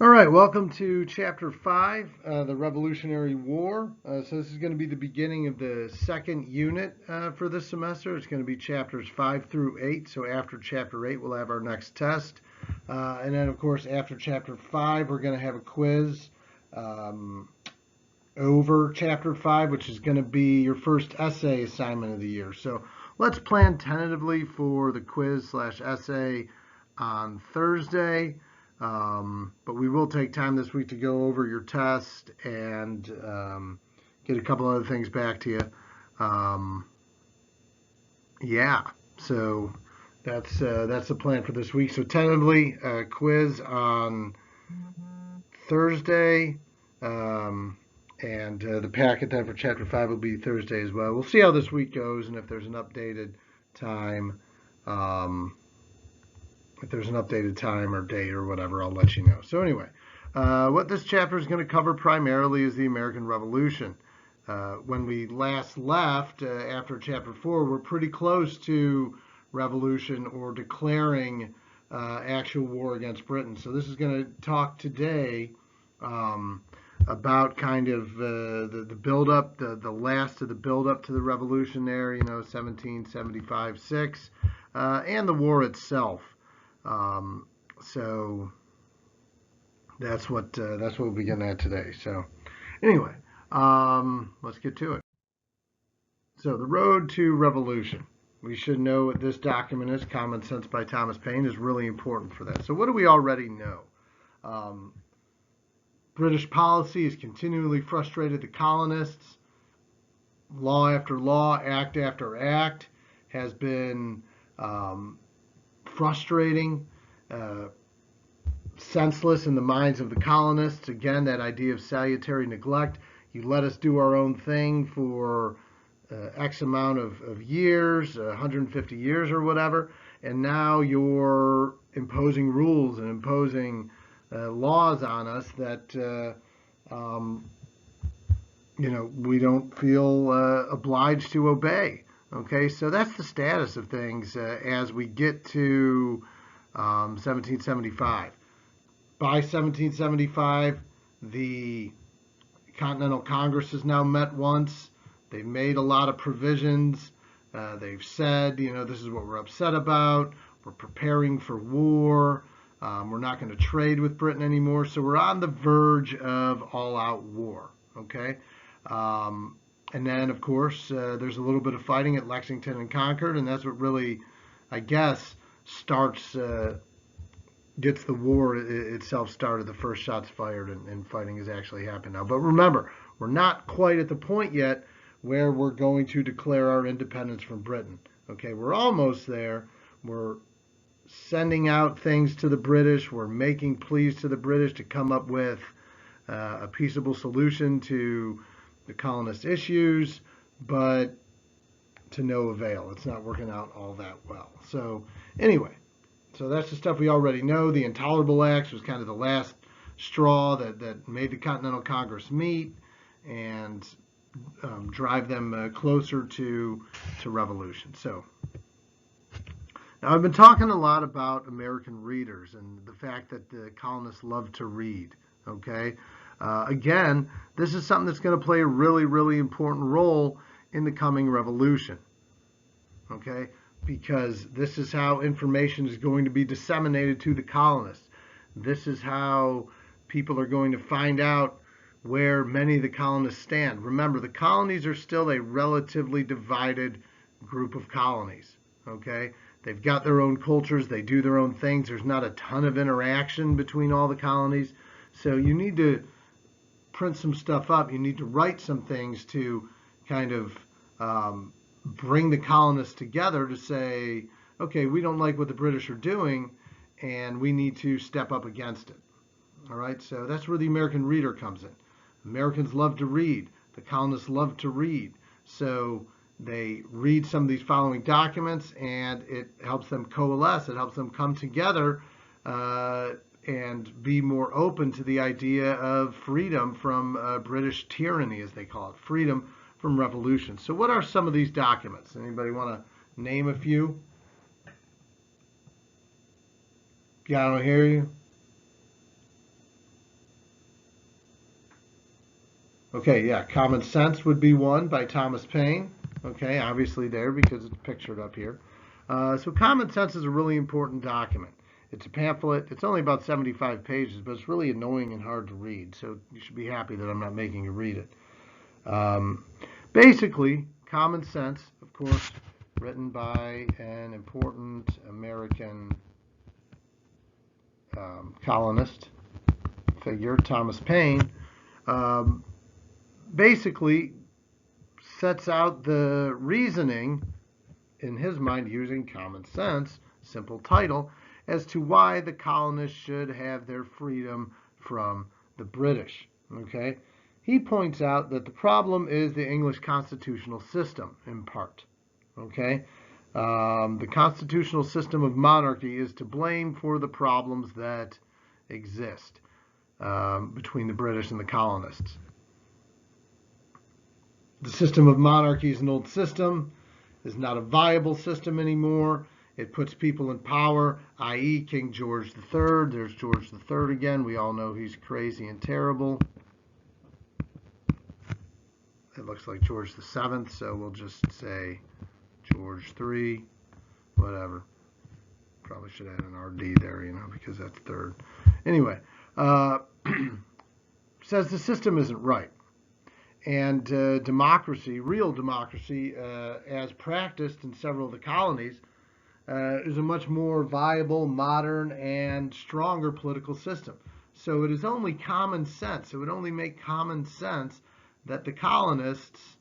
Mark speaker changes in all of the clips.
Speaker 1: All right, welcome to Chapter 5, the Revolutionary War. So this is going to be the beginning of the second unit for this semester. It's going to be chapters 5 through 8. So after Chapter 8, we'll have our next test. And then, of course, after Chapter 5, we're going to have a quiz over Chapter 5, which is going to be your first essay assignment of the year. So let's plan tentatively for the quiz/essay on Thursday. But we will take time this week to go over your test and get a couple other things back to you. Yeah, so that's the plan for this week. So tentatively, quiz on Thursday, and the packet then for Chapter 5 will be Thursday as well. We'll see how this week goes, and if there's an updated time. If there's an updated time or date or whatever, I'll let you know. So anyway, what this chapter is going to cover primarily is the American Revolution. When we last left, after Chapter 4, we're pretty close to revolution or declaring actual war against Britain. So this is going to talk today about kind of the build-up, the last of the build-up to the revolutionary, 1775-6, and the war itself. So that's what we'll be getting at today. So anyway, let's get to it. So the road to revolution. We should know what this document is. Common Sense by Thomas Paine is really important for that. So what do we already know? British policy has continually frustrated the colonists. Law after law, act after act has been frustrating, senseless in the minds of the colonists. Again, that idea of salutary neglect. You let us do our own thing for X amount of years, 150 years or whatever, and now you're imposing rules and imposing laws on us that we don't feel obliged to obey. Okay, so that's the status of things as we get to 1775. By 1775, the Continental Congress has now met once. They've made a lot of provisions. They've said, this is what we're upset about. We're preparing for war. We're not going to trade with Britain anymore. So we're on the verge of all-out war. Okay. And then, of course, there's a little bit of fighting at Lexington and Concord, and that's what really, I guess, gets the war itself started. The first shots fired and fighting has actually happened now. But remember, we're not quite at the point yet where we're going to declare our independence from Britain. Okay, we're almost there. We're sending out things to the British. We're making pleas to the British to come up with a peaceable solution to the colonist issues, but to no avail. It's not working out all that well. So anyway, so that's the stuff we already know. The Intolerable Acts was kind of the last straw that made the Continental Congress meet and drive them closer to revolution. So now I've been talking a lot about American readers and the fact that the colonists love to read. Okay. Again, this is something that's going to play a really, really important role in the coming revolution. Okay? Because this is how information is going to be disseminated to the colonists. This is how people are going to find out where many of the colonists stand. Remember, the colonies are still a relatively divided group of colonies. Okay? They've got their own cultures. They do their own things. There's not a ton of interaction between all the colonies. So you need to print some stuff up. You need to write some things to kind of bring the colonists together to say, okay, we don't like what the British are doing, and we need to step up against it. All right, so that's where the American reader comes in. Americans love to read. The colonists love to read. So they read some of these following documents, and it helps them coalesce. It helps them come together and be more open to the idea of freedom from British tyranny, as they call it, freedom from revolution. So what are some of these documents? Anybody want to name a few? Yeah, I don't hear you. Okay, yeah, Common Sense would be one by Thomas Paine. Okay, obviously there because it's pictured up here. So Common Sense is a really important document. It's a pamphlet. It's only about 75 pages, but it's really annoying and hard to read. So you should be happy that I'm not making you read it. Um, Basically, Common Sense, of course, written by an important American colonist figure, Thomas Paine, um, basically sets out the reasoning in his mind using common sense, simple title, as to why the colonists should have their freedom from the British. Okay? He points out that the problem is the English constitutional system, in part. Okay? The constitutional system of monarchy is to blame for the problems that exist between the British and the colonists. The system of monarchy is an old system, is not a viable system anymore. It puts people in power, i.e. King George III. There's George III again. We all know he's crazy and terrible. It looks like George VII, so we'll just say George III, whatever. Probably should add an RD there, because that's third. Anyway, says the system isn't right. And democracy, real democracy, as practiced in several of the colonies, is a much more viable, modern, and stronger political system. So it is only common sense. It would only make common sense that the colonists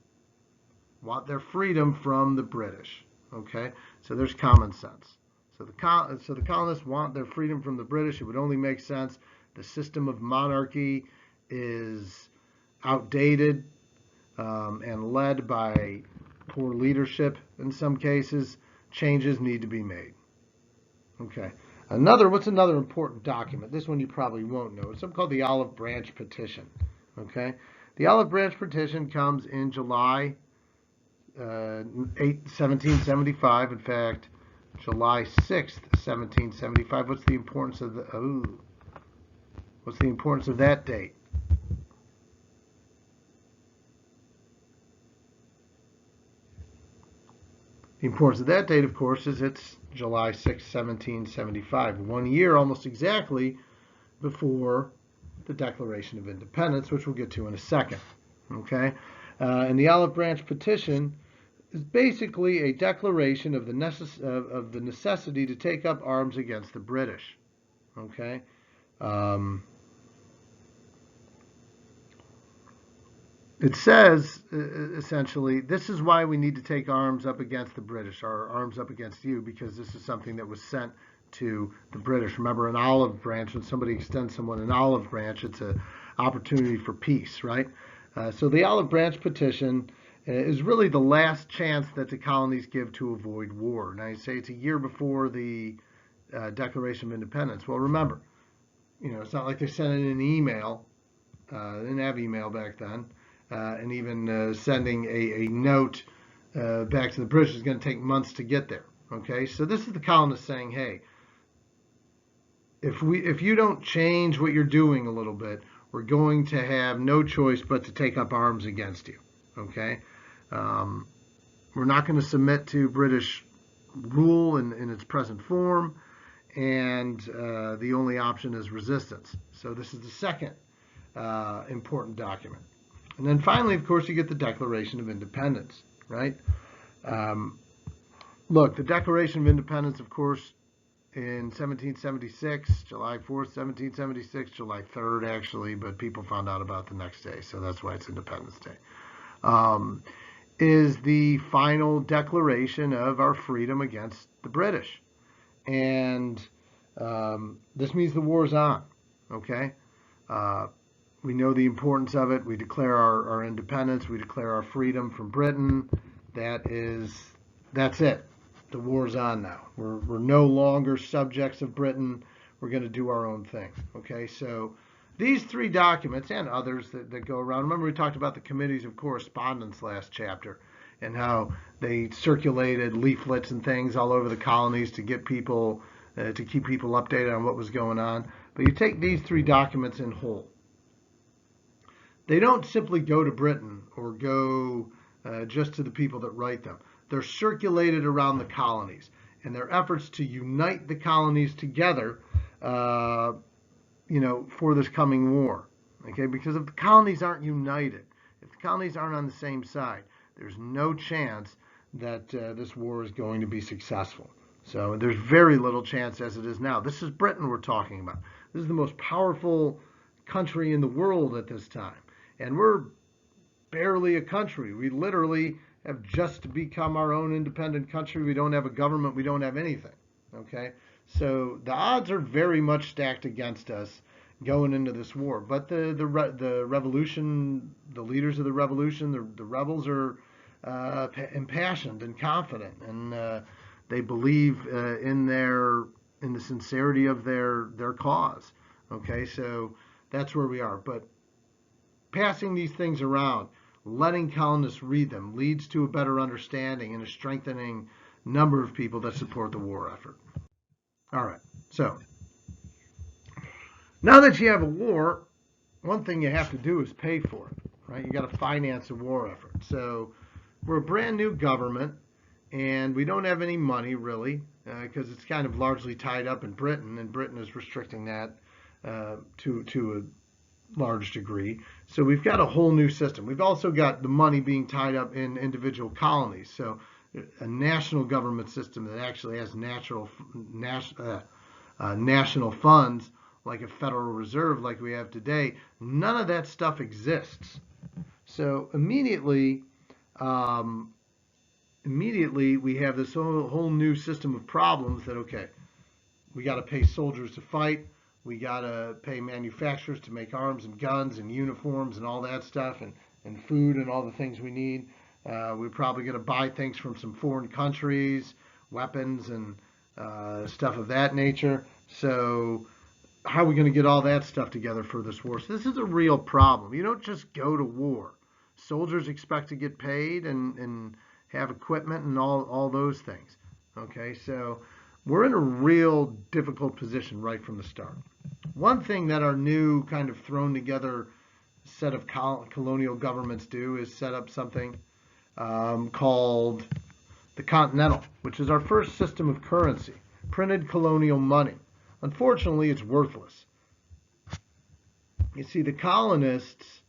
Speaker 1: want their freedom from the British. Okay, so there's common sense. So the colonists want their freedom from the British. It would only make sense. The system of monarchy is outdated and led by poor leadership in some cases. Changes need to be made. Okay. What's another important document? This one you probably won't know. It's something called the Olive Branch Petition. Okay. The Olive Branch Petition comes in July 1775. In fact, July 6th, 1775. What's the importance of that date? The importance of that date, of course, is it's July 6, 1775, 1 year almost exactly before the Declaration of Independence, which we'll get to in a second. Okay? And the Olive Branch Petition is basically a declaration of the necessity to take up arms against the British. Okay? It says, essentially, this is why we need to take arms up against the British, or arms up against you, because this is something that was sent to the British. Remember, an olive branch, when somebody extends someone an olive branch, it's an opportunity for peace, right? So the Olive Branch Petition is really the last chance that the colonies give to avoid war. Now, you say it's a year before the Declaration of Independence. Well, remember, it's not like they're sending an email. They didn't have email back then. And even sending a note back to the British is going to take months to get there. Okay, so this is the colonists saying, "Hey, if you don't change what you're doing a little bit, we're going to have no choice but to take up arms against you." Okay, we're not going to submit to British rule in its present form, and the only option is resistance. So this is the second important document. And then finally, of course, you get the Declaration of Independence, right? Look, the Declaration of Independence, of course, in 1776, July 4th, 1776, July 3rd, actually, but people found out about the next day, so that's why it's Independence Day, is the final declaration of our freedom against the British. And this means the war's on, okay? We know the importance of it. We declare our independence. We declare our freedom from Britain. That's it. The war's on now. We're no longer subjects of Britain. We're going to do our own thing. Okay, so these three documents and others that go around. Remember, we talked about the committees of correspondence last chapter and how they circulated leaflets and things all over the colonies to get people, to keep people updated on what was going on. But you take these three documents in whole. they don't simply go to Britain or go just to the people that write them. They're circulated around the colonies, and their efforts to unite the colonies together, for this coming war. Okay, because if the colonies aren't united, if the colonies aren't on the same side, there's no chance that this war is going to be successful. So there's very little chance as it is now. This is Britain we're talking about. This is the most powerful country in the world at this time. And we're barely a country. We literally have just become our own independent country. We don't have a government. We don't have anything. Okay? So the odds are very much stacked against us going into this war. But the revolution, the leaders of the revolution, the rebels are impassioned and confident, and they believe in the sincerity of their cause. Okay, so that's where we are. But passing these things around, letting colonists read them, leads to a better understanding and a strengthening number of people that support the war effort. All right, so now that you have a war, one thing you have to do is pay for it, right? You got to finance a war effort. So we're a brand new government, and we don't have any money really, because it's kind of largely tied up in Britain, and Britain is restricting that to a large degree. So we've got a whole new system. We've also got the money being tied up in individual colonies. So a national government system that actually has national funds, like a Federal Reserve like we have today. None of that stuff exists. So immediately we have this whole new system of problems that, okay, we got to pay soldiers to fight. We got to pay manufacturers to make arms and guns and uniforms and all that stuff, and food and all the things we need. We're probably going to buy things from some foreign countries, weapons and stuff of that nature. So how are we going to get all that stuff together for this war? So this is a real problem. You don't just go to war. Soldiers expect to get paid and have equipment and all those things. Okay, so we're in a real difficult position right from the start. One thing that our new kind of thrown together set of colonial governments do is set up something called the Continental, which is our first system of currency, printed colonial money. Unfortunately, it's worthless. You see, the colonists,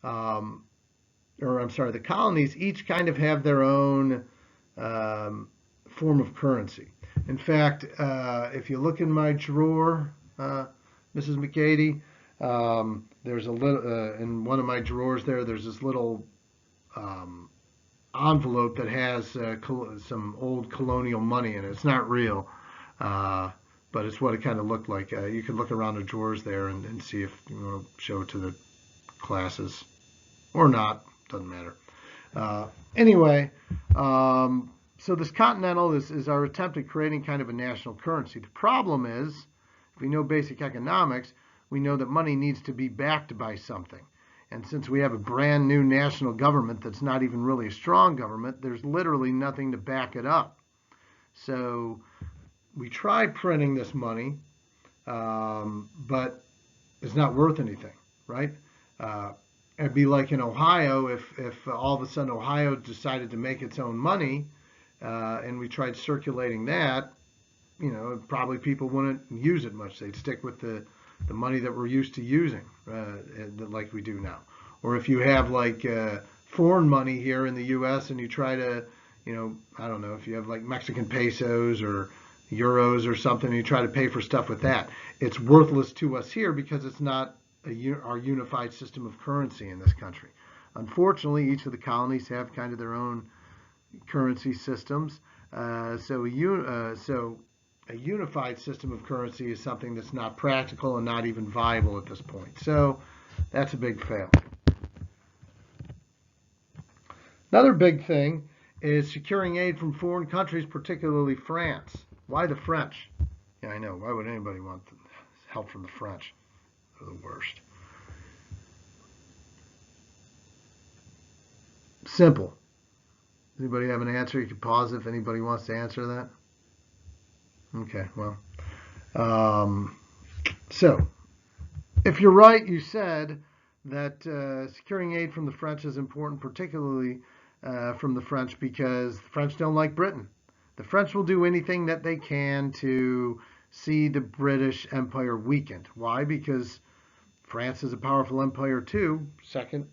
Speaker 1: the colonies each kind of have their own form of currency. In fact, if you look in my drawer, Mrs. McCady, there's a little in one of my drawers there. There's this little envelope that has some old colonial money in it. It's not real, but it's what it kind of looked like. You can look around the drawers there and see if you want to show it to the classes or not. Doesn't matter. Anyway, so this Continental is our attempt at creating kind of a national currency. The problem is, if we know basic economics, we know that money needs to be backed by something. And since we have a brand new national government that's not even really a strong government, there's literally nothing to back it up. So we try printing this money, but it's not worth anything, right? It'd be like in Ohio, if all of a sudden Ohio decided to make its own money, and we tried circulating that, probably people wouldn't use it much. They'd stick with the money that we're used to using, like we do now. Or if you have like foreign money here in the U.S. and you try to, I don't know, if you have like Mexican pesos or euros or something, and you try to pay for stuff with that, it's worthless to us here because it's not our unified system of currency in this country. Unfortunately, each of the colonies have kind of their own currency systems. So a unified system of currency is something that's not practical and not even viable at this point. So that's a big fail. Another big thing is securing aid from foreign countries, particularly France. Why the French? Yeah, I know. Why would anybody want help from the French? They're the worst. Simple. Anybody have an answer? You can pause if anybody wants to answer that. Okay, well. So, if you're right, you said that securing aid from the French is important, particularly from the French, because the French don't like Britain. The French will do anything that they can to see the British Empire weakened. Why? Because France is a powerful empire too, second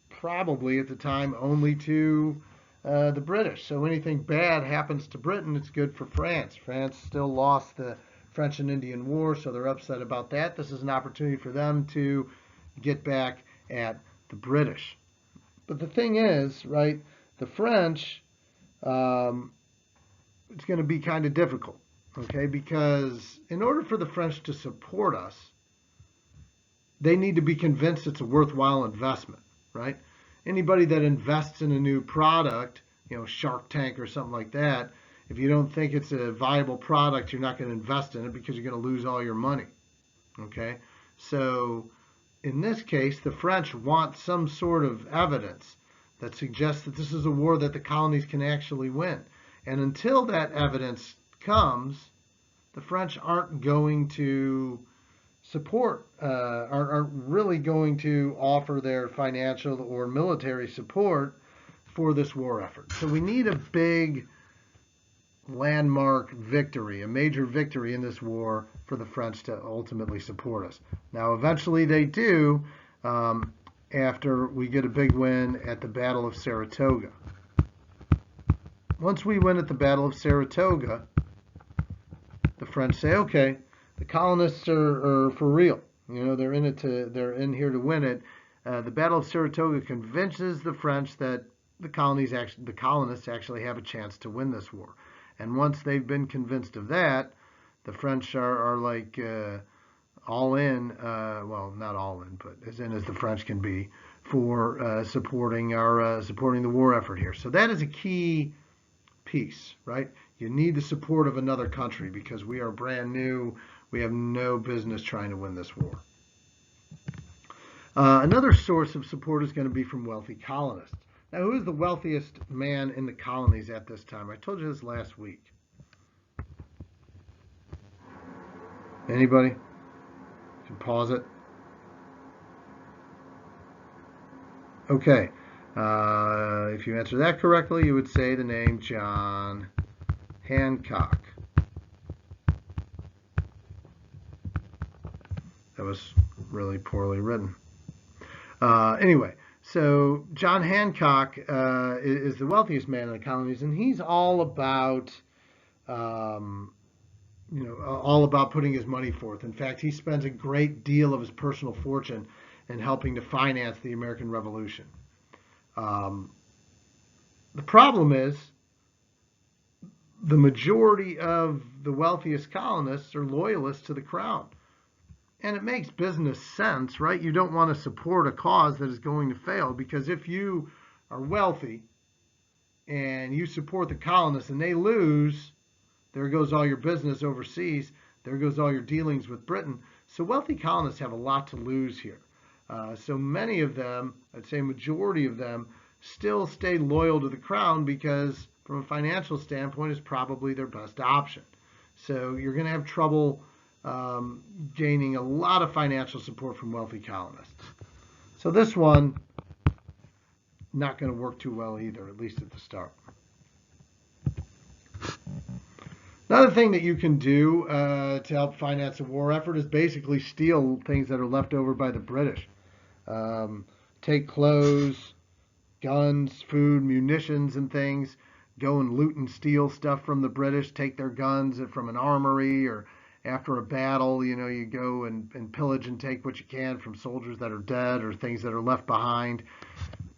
Speaker 1: probably at the time only to the British. So anything bad happens to Britain, it's good for France. France still lost the French and Indian War, so they're upset about that. This is an opportunity for them to get back at the British. But the thing is, right, the French, it's going to be kind of difficult, okay, because in order for the French to support us, they need to be convinced it's a worthwhile investment, right? Anybody that invests in a new product, Shark Tank or something like that, if you don't think it's a viable product, you're not going to invest in it because you're going to lose all your money, okay? So in this case, the French want some sort of evidence that suggests that this is a war that the colonies can actually win. And until that evidence comes, the French aren't going to support, aren't really going to offer their financial or military support for this war effort. So we need a big landmark victory, a major victory in this war for the French to ultimately support us. Now, eventually they do after we get a big win at the Battle of Saratoga. Once we win at the Battle of Saratoga, the French say, okay, the colonists are for real. They're in here to win it. The Battle of Saratoga convinces the French that the colonists actually have a chance to win this war. And once they've been convinced of that, the French are like all in, well, not all in, but as in as the French can be for supporting the war effort here. So that is a key piece, right? You need the support of another country because we are brand new. We have no business trying to win this war. Another source of support is going to be from wealthy colonists. Now, who is the wealthiest man in the colonies at this time? I told you this last week. Anybody? You can pause it. Okay. If you answer that correctly, you would say the name John Hancock. That was really poorly written. Anyway, so John Hancock is the wealthiest man in the colonies, and he's all about, all about putting his money forth. In fact, he spends a great deal of his personal fortune in helping to finance the American Revolution. The problem is the majority of the wealthiest colonists are loyalists to the crown. And it makes business sense, right? You don't want to support a cause that is going to fail, because if you are wealthy and you support the colonists and they lose, there goes all your business overseas. There goes all your dealings with Britain. So wealthy colonists have a lot to lose here. So many of them, I'd say majority of them, still stay loyal to the crown because from a financial standpoint it's probably their best option. So you're going to have trouble gaining a lot of financial support from wealthy colonists. So this one, not going to work too well either, at least at the start. Another thing that you can do to help finance a war effort is basically steal things that are left over by the British. Take clothes, guns, food, munitions, and things. Go and loot and steal stuff from the British. Take their guns from an armory, or after a battle, you go and pillage and take what you can from soldiers that are dead or things that are left behind.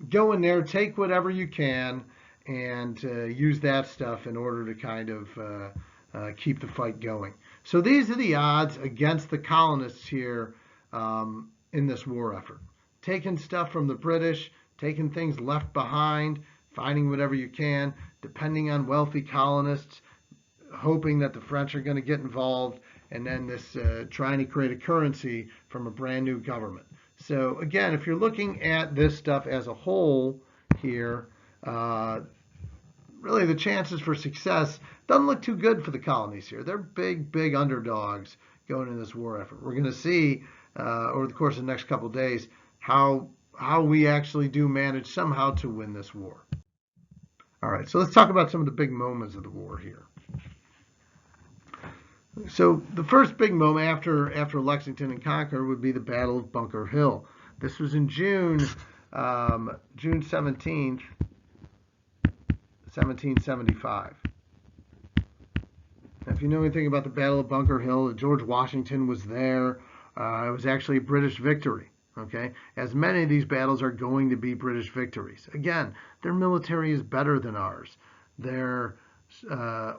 Speaker 1: Go in there, take whatever you can, and use that stuff in order to kind of keep the fight going. So these are the odds against the colonists here in this war effort. Taking stuff from the British, taking things left behind, finding whatever you can, depending on wealthy colonists, hoping that the French are going to get involved, and then this trying to create a currency from a brand new government. So again, if you're looking at this stuff as a whole here, really the chances for success doesn't look too good for the colonies here. They're big, big underdogs going into this war effort. We're going to see over the course of the next couple of days how we actually do manage somehow to win this war. All right, so let's talk about some of the big moments of the war here. So the first big moment after Lexington and Concord would be the Battle of Bunker Hill. This was in June 17th, 1775. Now, if you know anything about the Battle of Bunker Hill, George Washington was there. It was actually a British victory. Okay, as many of these battles are going to be British victories. Again, their military is better than ours. Their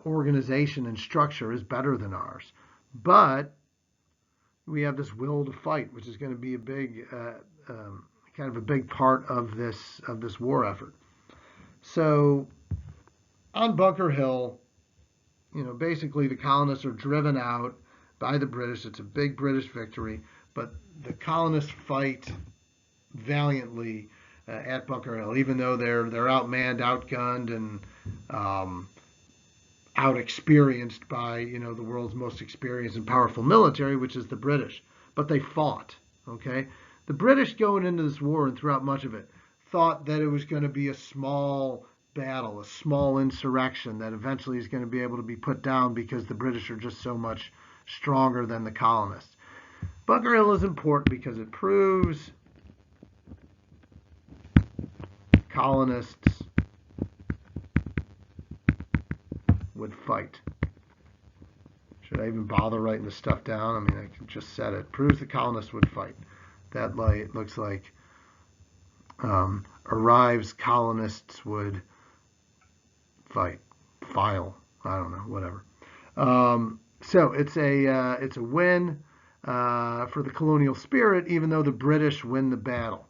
Speaker 1: organization and structure is better than ours. But we have this will to fight, which is going to be a big, kind of a big part of this war effort. So on Bunker Hill, basically the colonists are driven out by the British. It's a big British victory, but the colonists fight valiantly at Bunker Hill, even though they're outmanned, outgunned, and out-experienced by the world's most experienced and powerful military, which is the British. But they fought. Okay, the British going into this war and throughout much of it thought that it was going to be a small battle, a small insurrection that eventually is going to be able to be put down because the British are just so much stronger than the colonists. Bunker Hill is important because it proves colonists would fight. Should I even bother writing this stuff down? I mean, I just said it. Proves the colonists would fight. That light looks like arrives colonists would fight. File. I don't know. Whatever. So it's a win for the colonial spirit, even though the British win the battle.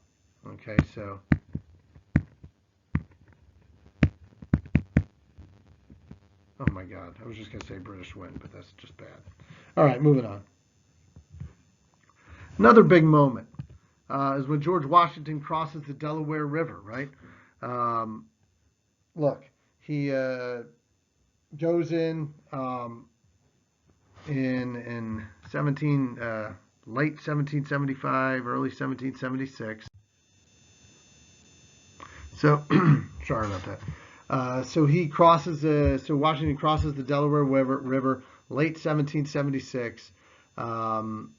Speaker 1: Okay, so oh my God, I was just going to say British win, but that's just bad. All right, moving on. Another big moment is when George Washington crosses the Delaware River, right? Look, he goes in 17 late 1775, early 1776. So sorry about that. So Washington crosses the Delaware River late 1776 on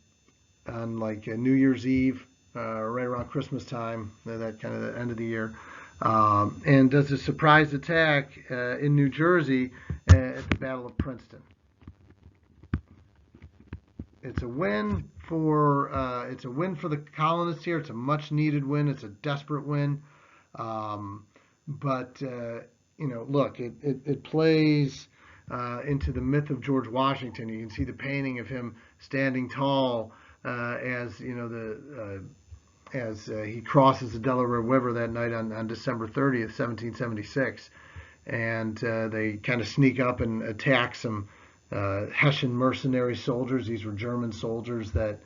Speaker 1: like New Year's Eve, right around Christmas time, that kind of the end of the year, and does a surprise attack in New Jersey at the Battle of Princeton. It's a win for the colonists here. It's a much needed win. It's a desperate win. But look, it plays into the myth of George Washington. You can see the painting of him standing tall as he crosses the Delaware River that night on December 30th, 1776, and they kind of sneak up and attack some Hessian mercenary soldiers. These were German soldiers that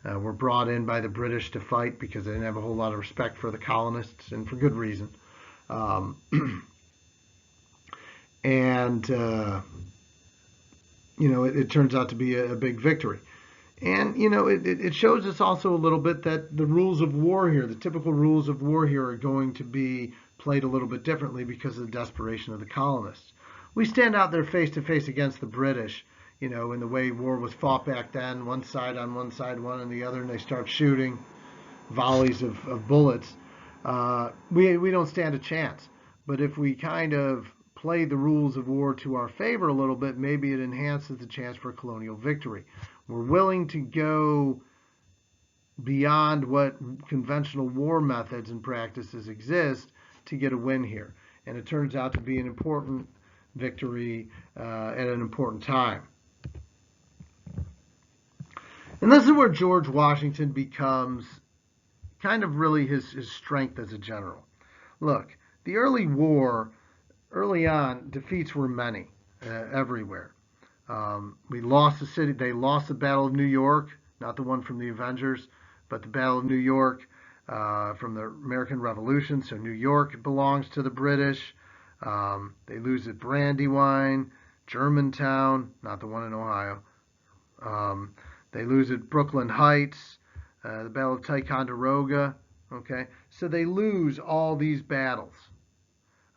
Speaker 1: were brought in by the British to fight because they didn't have a whole lot of respect for the colonists, and for good reason. It turns out to be a big victory. And, it shows us also a little bit that the rules of war here, the typical rules of war here, are going to be played a little bit differently because of the desperation of the colonists. We stand out there face to face against the British, in the way war was fought back then, one side on one side, one on the other, and they start shooting volleys of bullets. We don't stand a chance. But if we kind of play the rules of war to our favor a little bit, maybe it enhances the chance for colonial victory. We're willing to go beyond what conventional war methods and practices exist to get a win here. And it turns out to be an important victory at an important time. And this is where George Washington becomes kind of really his strength as a general. Look, the early on, defeats were many everywhere. We lost the city. They lost the Battle of New York, not the one from the Avengers, but the Battle of New York from the American Revolution. So New York belongs to the British. They lose at Brandywine, Germantown, not the one in Ohio. They lose at Brooklyn Heights, the Battle of Ticonderoga, Okay, so they lose all these battles.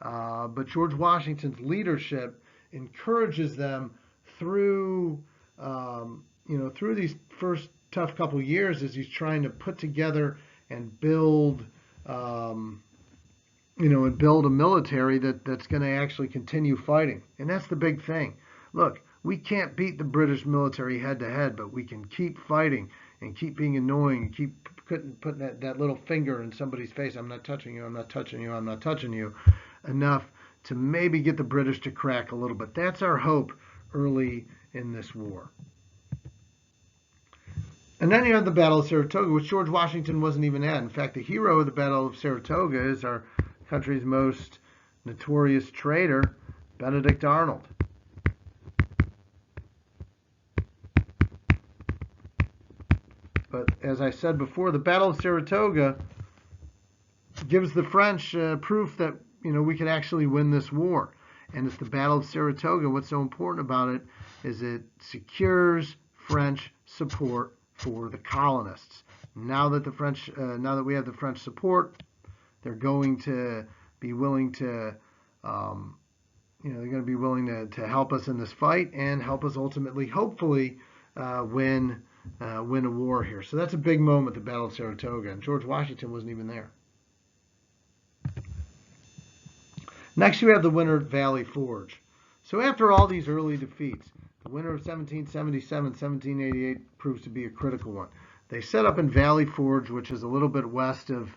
Speaker 1: But George Washington's leadership encourages them through, through these first tough couple years as he's trying to put together and build, and build a military that's going to actually continue fighting. And that's the big thing. Look, we can't beat the British military head to head, but we can keep fighting and keep being annoying and keep putting that little finger in somebody's face. I'm not touching you, I'm not touching you, I'm not touching you, enough to maybe get the British to crack a little bit. That's our hope early in this war. And then you have the Battle of Saratoga, which George Washington wasn't even at. In fact, the hero of the Battle of Saratoga is our country's most notorious traitor, Benedict Arnold. But as I said before, the Battle of Saratoga gives the French proof that we could actually win this war. And it's the Battle of Saratoga. What's so important about it is it secures French support for the colonists. Now that we have the French support, they're going to be willing to, to help us in this fight and help us ultimately, hopefully, win a war here. So that's a big moment, the Battle of Saratoga, and George Washington wasn't even there. Next, you have the winter at Valley Forge. So after all these early defeats, the winter of 1777, 1788 proves to be a critical one. They set up in Valley Forge, which is a little bit west of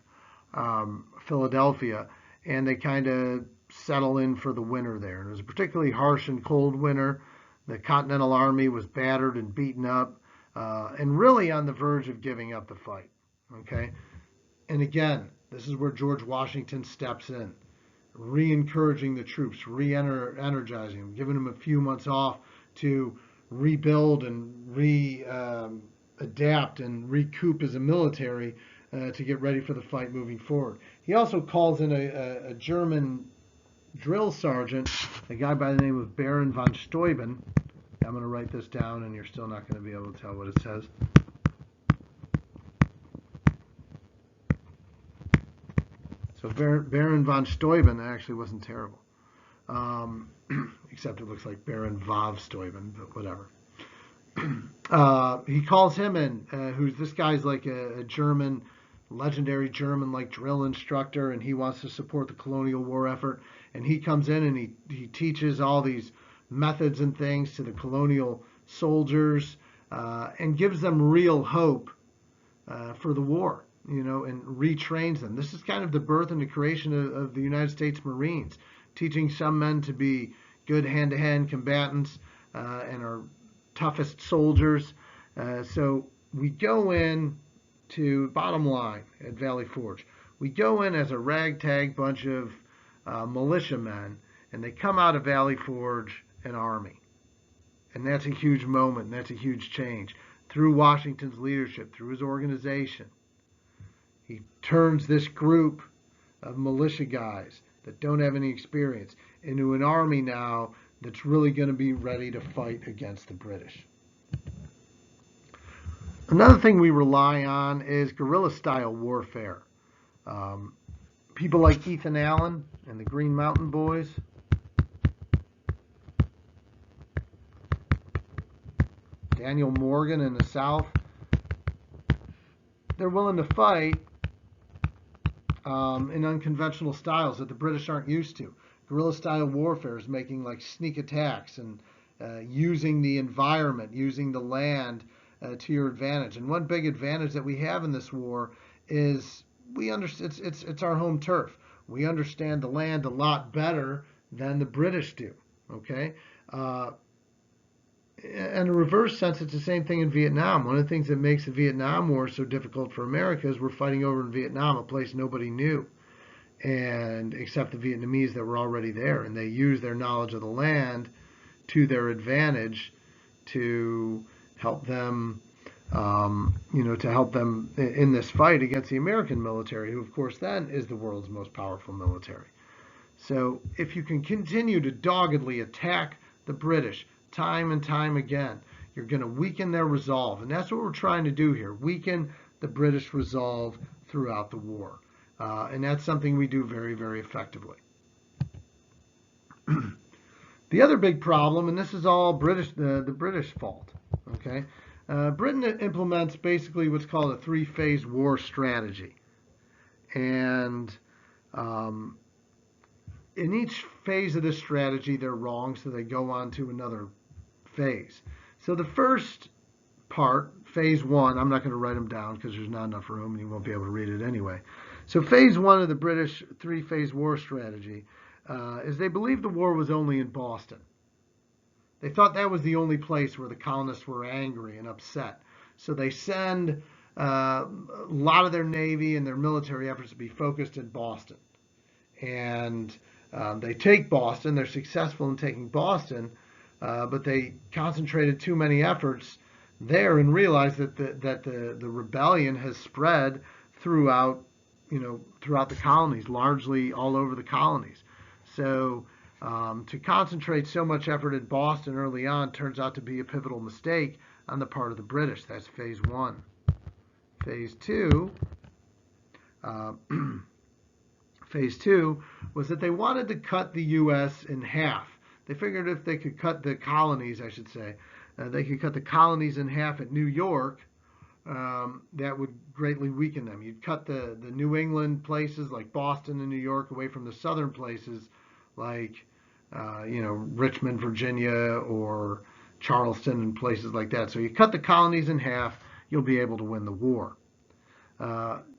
Speaker 1: Philadelphia, and they kind of settle in for the winter there. And it was a particularly harsh and cold winter. The Continental Army was battered and beaten up, and really on the verge of giving up the fight. Okay, and again, this is where George Washington steps in, re-encouraging the troops, re-energizing them, giving them a few months off to rebuild and adapt and recoup as a military to get ready for the fight moving forward. He also calls in a German drill sergeant, a guy by the name of Baron von Steuben. I'm going to write this down, and you're still not going to be able to tell what it says. So Baron von Steuben actually wasn't terrible, except it looks like Baron Vav Steuben, but whatever. He calls him in, this guy's like a German, legendary German like drill instructor, and he wants to support the colonial war effort. And he comes in and he teaches all these methods and things to the colonial soldiers and gives them real hope for the war, and retrains them. This is kind of the birth and the creation of the United States Marines, teaching some men to be good hand-to-hand combatants and our toughest soldiers. So we go in to, bottom line, at Valley Forge, we go in as a ragtag bunch of militiamen, and they come out of Valley Forge an army. And that's a huge moment, and that's a huge change. Through Washington's leadership, through his organization, he turns this group of militia guys that don't have any experience into an army now that's really going to be ready to fight against the British. Another thing we rely on is guerrilla-style warfare. People like Ethan Allen and the Green Mountain Boys, Daniel Morgan in the South, they're willing to fight in unconventional styles that the British aren't used to. Guerrilla-style warfare is making like sneak attacks and using the environment, using the land to your advantage. And one big advantage that we have in this war is it's our home turf. We understand the land a lot better than the British do. Okay. In a reverse sense, it's the same thing in Vietnam. One of the things that makes the Vietnam War so difficult for America is we're fighting over in Vietnam, a place nobody knew, and except the Vietnamese that were already there, and they use their knowledge of the land to their advantage to help them, in this fight against the American military, who, of course, then is the world's most powerful military. So if you can continue to doggedly attack the British time and time again, you're going to weaken their resolve. And that's what we're trying to do here, weaken the British resolve throughout the war. And that's something we do very, very effectively. The other big problem, and this is all British, the British fault, okay? Britain implements basically what's called a three-phase war strategy. And in each phase of this strategy, they're wrong, so they go on to another phase. So the first part, phase one, I'm not going to write them down because there's not enough room and you won't be able to read it anyway. So phase one of the British three-phase war strategy is they believed the war was only in Boston. They thought that was the only place where the colonists were angry and upset. So they send a lot of their navy and their military efforts to be focused in Boston. And they take Boston. They're successful in taking Boston, but they concentrated too many efforts there and realized that the rebellion has spread throughout the colonies, largely all over the colonies. So to concentrate so much effort in Boston early on turns out to be a pivotal mistake on the part of the British. That's phase one. Phase two, was that they wanted to cut the U.S. in half. They figured if they could cut the colonies, I should say, they could cut the colonies in half at New York. That would greatly weaken them. You'd cut the New England places like Boston and New York away from the southern places like Richmond, Virginia, or Charleston and places like that. So you cut the colonies in half, you'll be able to win the war.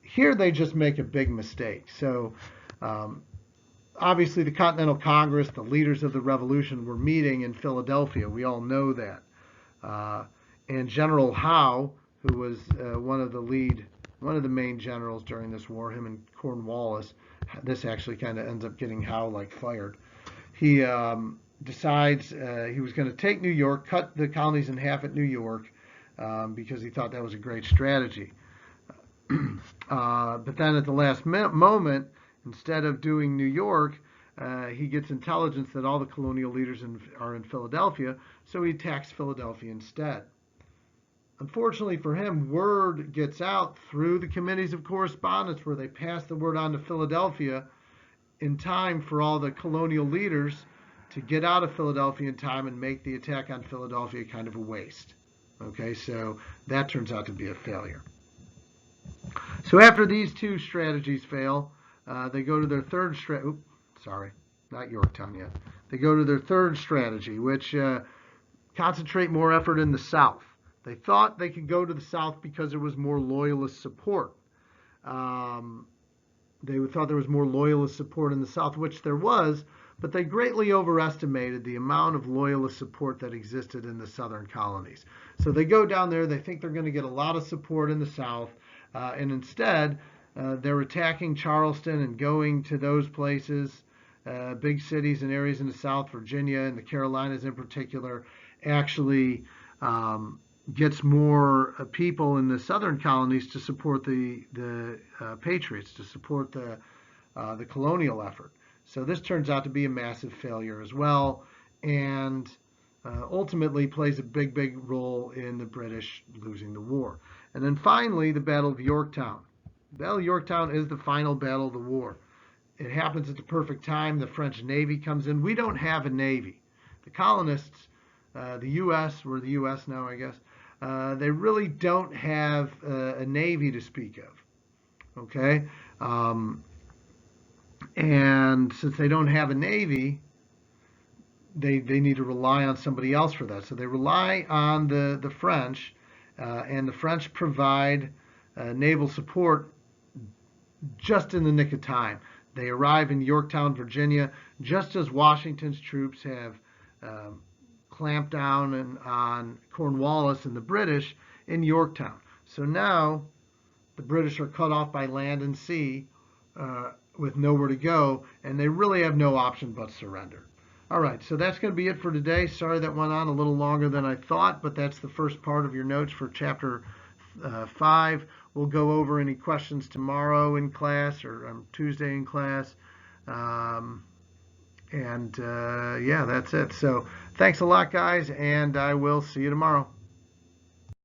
Speaker 1: Here they just make a big mistake. So obviously the Continental Congress, the leaders of the revolution, were meeting in Philadelphia. We all know that. And General Howe, who was one of the main generals during this war, him and Cornwallis, this actually kind of ends up getting Howe fired. He decides he was going to take New York, cut the colonies in half at New York, because he thought that was a great strategy. But then at the last moment, instead of doing New York, he gets intelligence that all the colonial leaders are in Philadelphia, so he attacks Philadelphia instead. Unfortunately for him, word gets out through the committees of correspondence where they pass the word on to Philadelphia in time for all the colonial leaders to get out of Philadelphia in time and make the attack on Philadelphia kind of a waste. Okay, so that turns out to be a failure. So after these two strategies fail, they go to their third strategy. Sorry, not Yorktown yet. They go to their third strategy, which concentrate more effort in the South. They thought they could go to the South because there was more loyalist support. They thought there was more loyalist support in the South, which there was, but they greatly overestimated the amount of loyalist support that existed in the southern colonies. So they go down there, they think they're going to get a lot of support in the South, and instead they're attacking Charleston and going to those places, big cities and areas in the South, Virginia and the Carolinas in particular, actually gets more people in the southern colonies to support the Patriots, to support the colonial effort. So this turns out to be a massive failure as well, and ultimately plays a big, big role in the British losing the war. And then finally, the Battle of Yorktown. The Battle of Yorktown is the final battle of the war. It happens at the perfect time. The French Navy comes in. We don't have a Navy. The colonists, the U.S., we're the U.S. now, I guess, they really don't have a Navy to speak of. Okay? And since they don't have a Navy, they need to rely on somebody else for that. So they rely on the French, and the French provide naval support just in the nick of time. They arrive in Yorktown, Virginia, just as Washington's troops have clamped down on Cornwallis and the British in Yorktown. So now the British are cut off by land and sea with nowhere to go, and they really have no option but surrender. All right, so that's going to be it for today. Sorry that went on a little longer than I thought, but that's the first part of your notes for Chapter 5. We'll go over any questions tomorrow in class or Tuesday in class. Yeah, that's it. So thanks a lot, guys, and I will see you tomorrow.